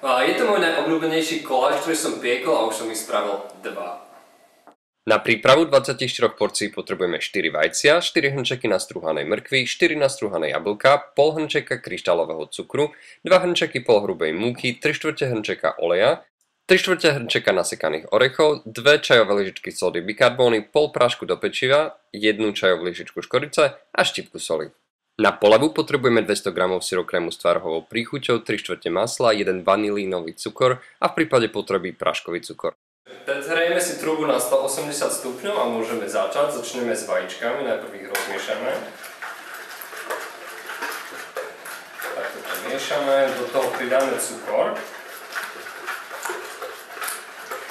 Je to môj najobľúbenejší koláč, ktorý som piekol a už som ich spravil 2. Na prípravu 24 porcií potrebujeme 4 vajcia, 4 hrnčeky nastrúhanej mrkvy, 4 nastrúhané jablká, pol hrnčeka kryštálového cukru, 2 hrnčeky polhrubej múky, 3/4 hrnčeka oleja, 3/4 hrnčeka nasekaných orechov, 2 čajové lyžičky sódy bikarbóny, pol prášku do pečiva, 1 čajovú lyžičku škorice a štipku soli. Na polevu potrebujeme 200 g syrokrému s tvarohovou príchuťou, 3/4 masla, 1 vanilínový cukor a v prípade potreby práškový cukor. Zhrejeme si trubu na 180 stupňov a môžeme začať. Začneme s vajíčkami, najprv ich rozmiešame. Takto to miešame, do toho pridáme cukor.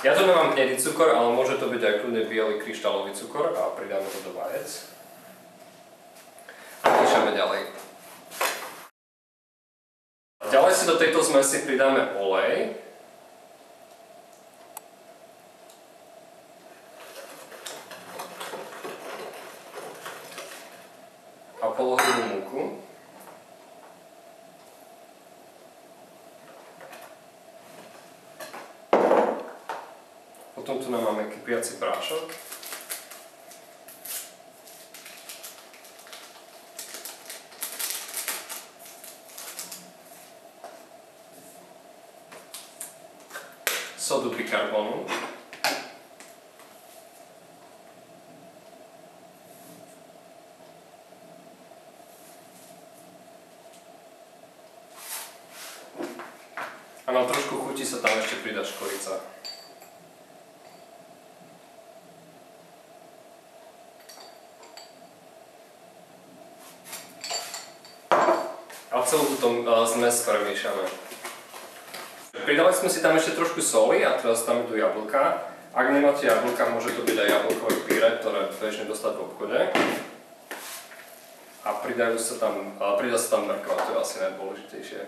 Ja tu nemám hnedý cukor, ale môže to byť aj kľudne biely kryštálový cukor a pridáme to do vajec. A miešame ďalej. Ďalej si do tejto zmesi pridáme olej. A polohrubú múku. Potom tu nám máme kypiaci prášok. Sodu bikarbónu. A na trošku chuti sa tam ešte pridá škorica. A celú túto zmes premiešame. Pridali sme si tam ešte trošku soli a teraz tam idú jablká. Ak nemáte jablká, môže to byť aj jablkové pyré, ktoré bežne dostať v obchode. A pridá sa tam mrkva, to je asi najdôležitejšie.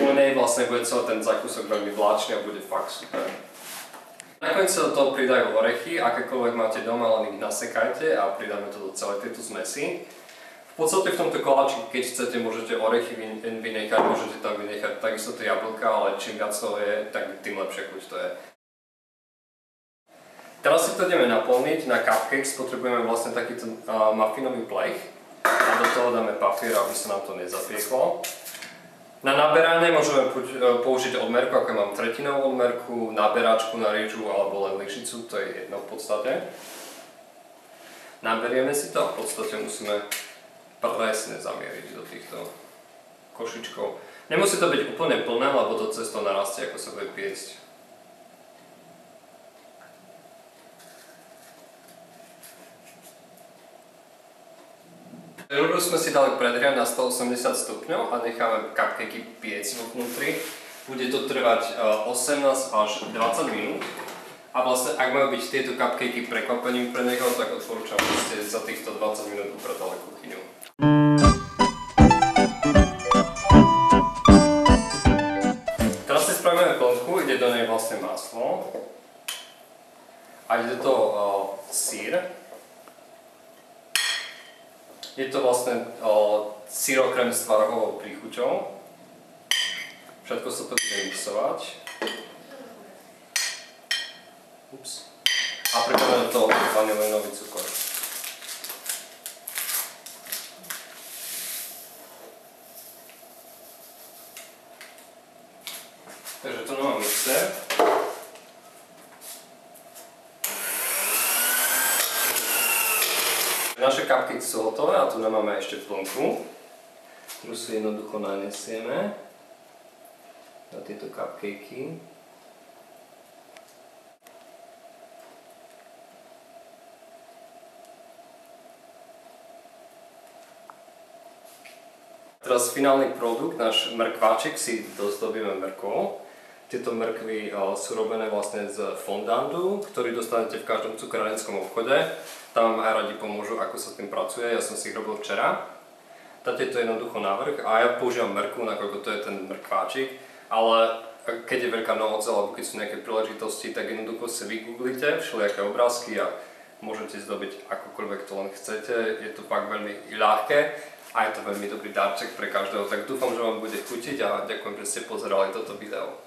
U nej vlastne bude celý ten zákusok veľmi vláčny a bude fakt super. Nakoniec sa do toho pridajú orechy, akékoľvek máte doma, len ich nasekajte a pridáme to do celej tejto zmesi. V podstate v tomto koláči, keď chcete, môžete orechy vynechať, môžete tam vynechať takisto tie jablká, ale čím viac toho je, tak tým lepšia chuť to je. Teraz si to ideme naplniť. Na cupcakes potrebujeme vlastne takýto muffinový plech a do toho dáme papier, aby sa nám to nezapieklo. Na naberanie môžeme použiť odmerku, ako mám tretinovú odmerku, naberačku na rýžu alebo len lyžicu, to je jedno v podstate. Naberieme si to a v podstate musíme presne zamieriť do týchto košičkov. Nemusí to byť úplne plné, lebo to cesto narastie, ako sa bude piecť. Rúru sme si dali predriať na 180 stupňov a necháme cupcakey piecť vo vnútri. Bude to trvať 18 až 20 minút. A vlastne, ak majú byť tieto cupcakey prekvapením pre niekoho, tak odporúčam, že ste za týchto 20 minút upratali kuchyňu. Teraz si spravíme plnku, ide do nej vlastne maslo. A ide to syr. Je to vlastne syrokrém s tvarohovou príchuťou. Všetko sa to bude mixovať. A pridáme do toho vanilínový cukor. Takže to mám mixer. Naše cupcakes sú hotové a tu máme ešte plnku, ktorú si jednoducho nanesieme na tieto cupcakey. Teraz finálny produkt, náš mrkváčik, si dozdobíme mrkvou. Tieto mrkvy sú robené vlastne z fondandu, ktorý dostanete v každom cukrárenskom obchode. Tam vám aj radi pomôžu, ako sa s tým pracuje. Ja som si ich robil včera. Dáte to jednoducho na vrch a ja používam mrkvu, nakoľko to je ten mrkváčik. Ale keď je veľká noc alebo keď sú nejaké príležitosti, tak jednoducho si vygooglite všelijaké obrázky a môžete zdobiť akokoľvek to len chcete. Je to fakt veľmi ľahké. a je to veľmi dobrý darček pre každého. Tak dúfam, že vám bude chutiť a ďakujem, že ste pozerali toto video.